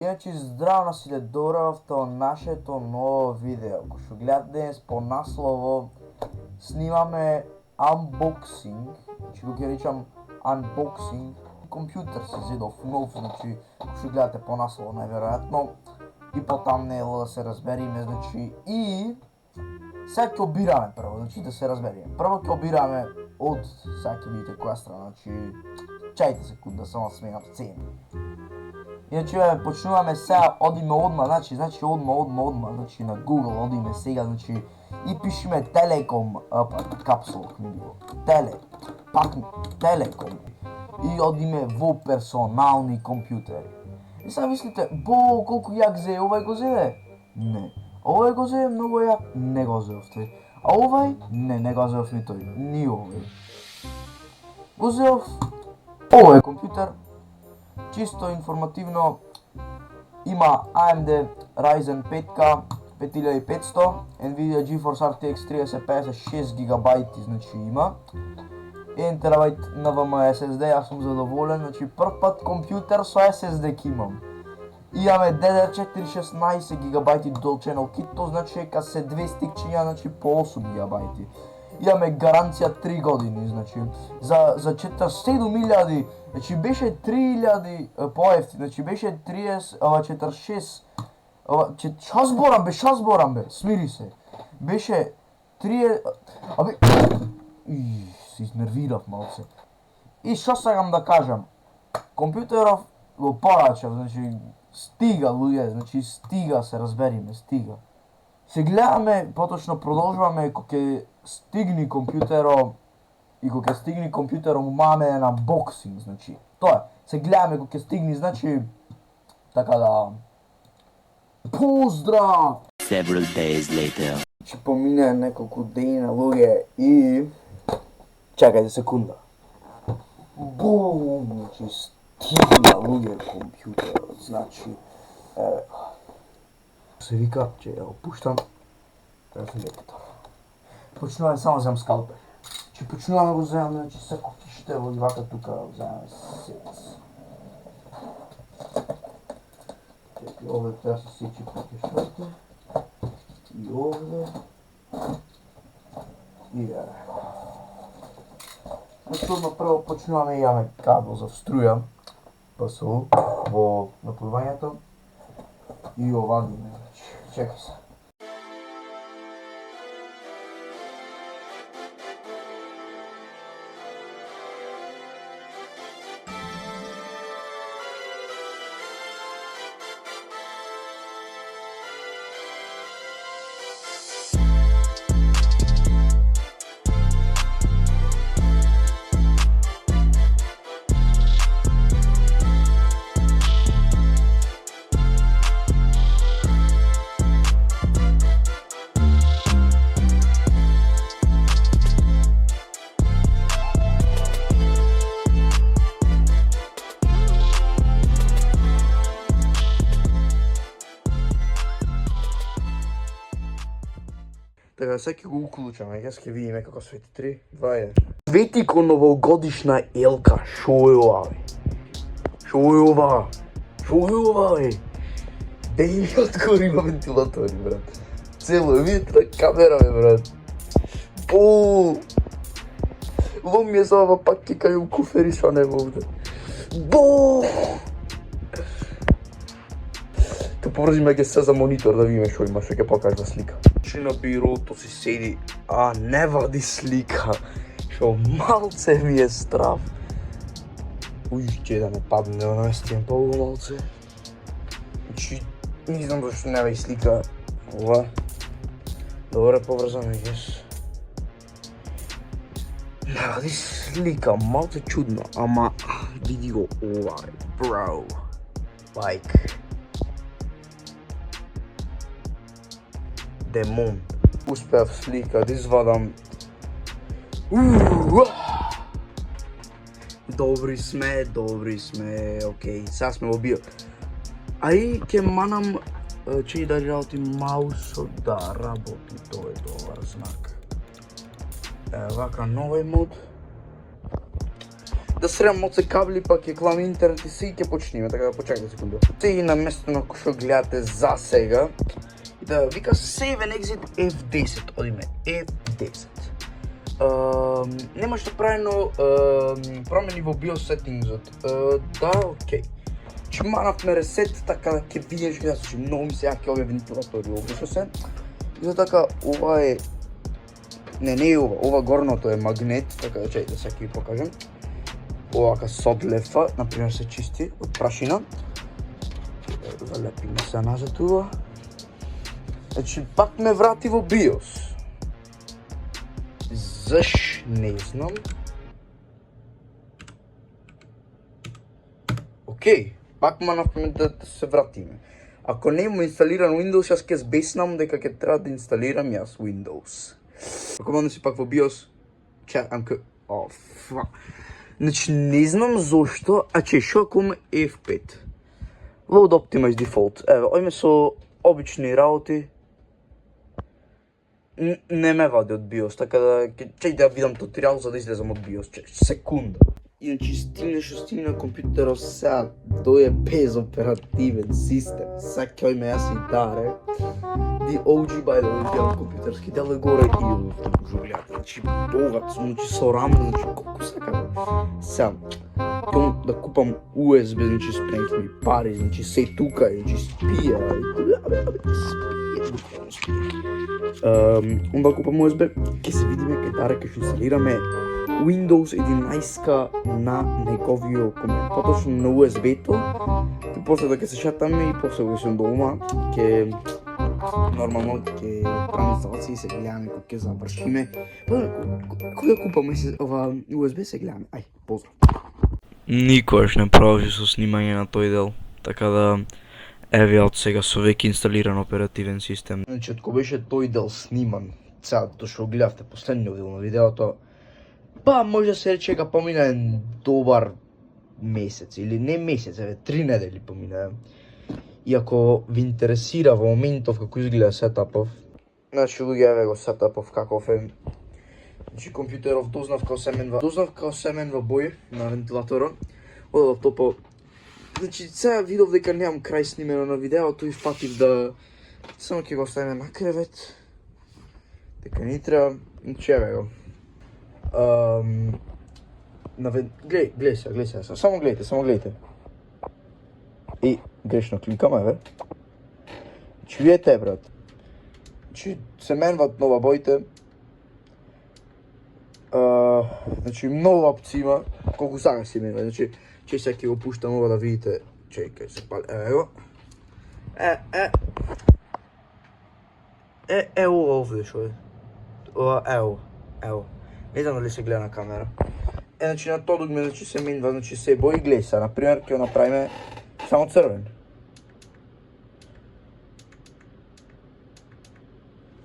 Иначе здраво на сите, добравте во нашето ново видео. Кој што гледате денес по наслово, снимаме unboxing, значи го ќе речам unboxing, компјутер се зедов нов, значи кој што гледате по наслово најверојатно и по тамнело да се разбериме, значи и сега ќе обираме прво, значи да се разбериме. Прво ќе обираме од, сега ќе видите која страна, значи чајте секунда, само сменам сцена. Иначе почнуваме сега, одиме одма, значи одма, значи на Google одиме сега, значи и пишеме Телеком, капсулок ми било, Телеком и одиме во персонални компјутери. И сега мислите, колку јак зе, овај го зеде? Не. Овај го зеде многу јак? Не го зеовте. А овај? Не го зеов ни тој, ни овај. Го зеов овој компјутер. Чисто информативно, има AMD Ryzen 5K 5500, Nvidia GeForce RTX 3050 6 GB, значи има 1 TB NVMe SSD, јас сум задоволен, значи прв пат компјутер со SSD ки имам. Имаме DDR4 16 GB Dual Channel Kit, то значи дека се 2 стикчиња, значи по 8 GB. Имаме гаранција 3 години, значи за 47.000, значи беше 3.000 поевти, значи беше 30, 46, шас зборам бе, смири се. Беше 3, се изнервирав малце. И што сакам да кажам, компјутеров го порачав, значи стига луѓе, значи стига, се разбериме, стига. Се гледаме, поточно продолжуваме кога ќе стигни компјутеро и кога ќе стигни компјутеро му маме на боксинг, значи тоа се гледаме кога ќе стигни, значи така да поздрав. Several days later. Значи помине неколку дни на луѓе и чакајте секунда. Бум, значи стигна луѓе компјутерот, значи се вика, че ја опуштам, треба се летето. Почнуваме само земам скалпер. Че почнуваме го земам, значи секој киште во ливака тука земаме сец. Чекай, овде треба се сечи покешоите. И овде. И значи одма прво почнуваме и јаме кабел за струја, ПСУ, во напојувањето. И овадиме, значи, чекай се. Така, сега ќе го уклучаме, јас ќе видиме како свети 3, 2, 1. Свети ко новогодишна елка, шо е ова, бе? Шо е ова? Шо е ова, бе? Деј ми откори има вентилатори, брат. Цело, видите на камера, бе, брат. Бу! Лом ми е за ова пак ќе кају куфери со него овде. Бу! Ка поврзиме ќе се за монитор да видиме шо има, што ќе покажа слика. Че на бирото си седи, а не вади слика, шо малце ми е страв. Уј, ќе да не падне да наместиме по-го малце. Значи, не знам зашто не вади слика. Ова. Добре, поврзаме јас. Не вади слика, малце чудно, ама види го ова, бро. Like. Демон. Успеав слика да извадам. Добри сме, окей. Сега сме во био. А и ќе манам, че и да работи маусот да работи, тоа е добар знак. Вака новој мод. да средам од се кабли, па ќе клам интернет и се и ќе почнеме, така да почекайте секунда. Се и на место на кој што гледате за сега, да вика Save and Exit F10, одиме F10. Нема што правено промени во BIOS settings-от. Да, окей. Че манавме ресет, така да ќе видиш каде се, многу ми се јаки овие вентилатори, обично се. И за така, ова е... Не е ова горното е магнет, така да чајте, сега ќе ви покажем. Овака содлефа, например, се чисти од прашина. Залепиме се назад ова. Значи, пак ме врати во BIOS. Заш, не знам. Окей, пак манавме да се вратиме. Ако не имам инсталиран Windows, јас ќе збеснам дека ќе треба да инсталирам јас Windows. Ако мандам си пак во BIOS, Значи, не знам зошто, а че шо ако имам F5. Load Optimize Default. Еве, ојме со обични работи. Не ме вади од BIOS, така да чеј да видам туторијал за да излезам од BIOS. Секунда. Иначе стигне што стигне компјутерот сега, тој е без оперативен систем. Сега ќе ојме јас и даре. The OG by the way, дел компјутерски дел е горе и ужо гледате. Значи богат, значи со RAM, значи колку сакам. Сега, ќе да купам USB, значи спренки ми пари, значи се тука, значи спија. Онда купам USB, ќе се видиме кај даре, кај што инсталираме Windows 11 на неговиот комент, поточно на USB-то, и после да ќе се шатаме и после кога сум дома, ќе нормално ќе правиме инсталации и се гледаме кога ќе завршиме. Кога купаме ова USB се гледаме. Ај, поздрав. Никогаш не продолжи со снимање на тој дел, така да еве од сега со веќе инсталиран оперативен систем. Значи, од кога беше тој дел сниман, сега тоа што гледавте последниот дел на видеото, па може да се рече дека помина добар месец, или не месец, еве 3 недели помина. И ако ви интересира во моментов како изгледа сетапов, значи луѓе еве го сетапов каков е. Значи компјутеров дознав као семен во бој на вентилаторот. Од лаптопот. Значи сега видов дека немам крај снимено на видеото и фатив да само ќе го оставиме на кревет. Дека ни треба, значи еве го. Гледај се, само гледајте. И грешно кликам, еве. Значи видете, брат. Значи се менват нова боите. Значи многу опции има, колку сага се менва. Значи че сега ќе го пуштам ова да видите. Чекај се пали, еве го. Ова овде шо е. Ево. Не знам дали се гледа на камера. Значи на тоа дугме, значи се менва, значи се бои глеса. Например, ќе го направиме само црвен.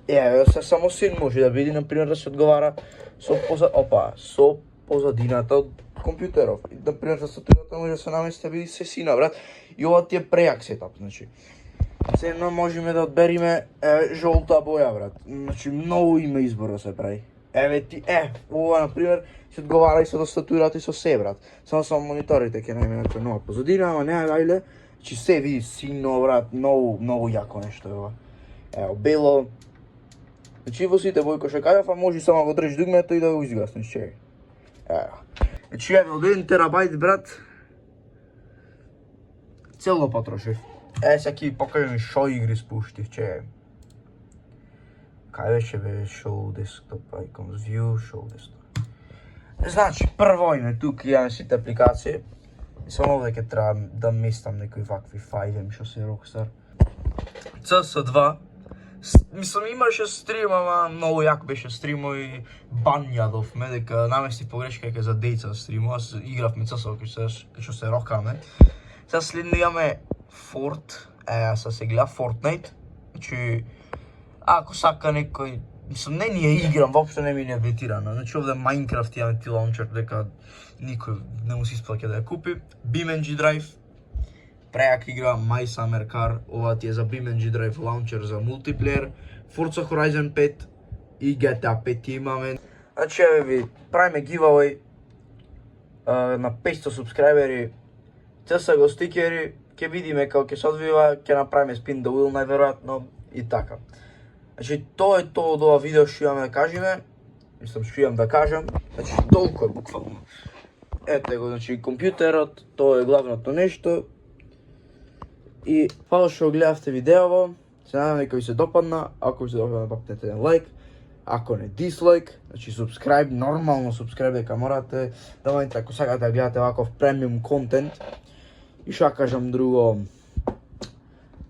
Еве, се само син може да види, например, да се одговара со позадината од компјутеров. И, например, за статујата може да се намести да види се сина, брат. И ова ти е прејак сетап, значи. Седно можеме да одбериме жолта боја, брат. Значи, многу има избор да се прави. Еве ти, ова, например, се одговара и со статујата и со се, брат. Само мониторите ќе најме некоја нова позадина, ама не ајле. Значи, се види сино, брат, многу јако нешто е ова. Ево, бело. Значи, во сите бои кој што кажав, а може само го држиш дугмето и да го изгаснеш, чекај. Ево. Значи, еве, од 1 терабајт, брат, цело потрошив. Сега ќе ви покажем шо игри спуштив, чекај. Кај беше show desktop icons, view, show desktop. Значи, прво име, тук имаме сите апликации. Само овде ќе треба да местам некои вакви фајли, што се Rockstar. CS2. Мислам, имаше стрим, ама многу јак беше стримот и бан јадовме, дека намести погрешка дека за деца стримот, аз игравме CS кај што се рокаме. Сега следно имаме сега се гледа Fortnite, значи, ако сака некој, мислам, не ни ја играм, воопшто не ми е ветирана, значи овде Minecraft имаме ти лаунчер, дека никој не му се исплаќа да ја купи. BeamNG Drive, прејак игра, My Summer Car, ова ти е за BeamNG Drive лаунчер за мултиплеер, Forza Horizon 5 и GTA 5 имаме. Значи, еве ви, правиме giveaway, на 500 субскрајбери, CS:GO го стикери, ќе видиме како ќе се одвива, ќе направиме spin the wheel најверојатно и така. Значи, тоа е тоа од ова видео што имаме да кажеме. Мислам што имам да кажам. Значи, толку е буквално. Ете го, значи, компјутерот, тоа е главното нешто. И фала што гледавте видеово. Се надам дека ви се допадна. Ако ви се допадна, папнете еден лайк. Ако не дислайк, значи subscribe, нормално subscribe дека морате да можете ако сакате да гледате ваков премиум контент. И што кажам друго,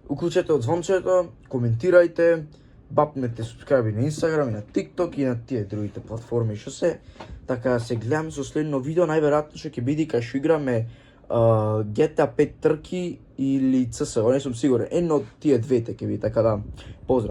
уклучете од звончето, коментирајте, бапнете subscribe на Instagram и на TikTok и на тие другите платформи што се. Така се гледаме со следно видео, најверојатно што ќе биде кај што играме GTA 5 трки или CS:GO, не сум сигурен, едно од тие двете ќе биде, така да поздрав.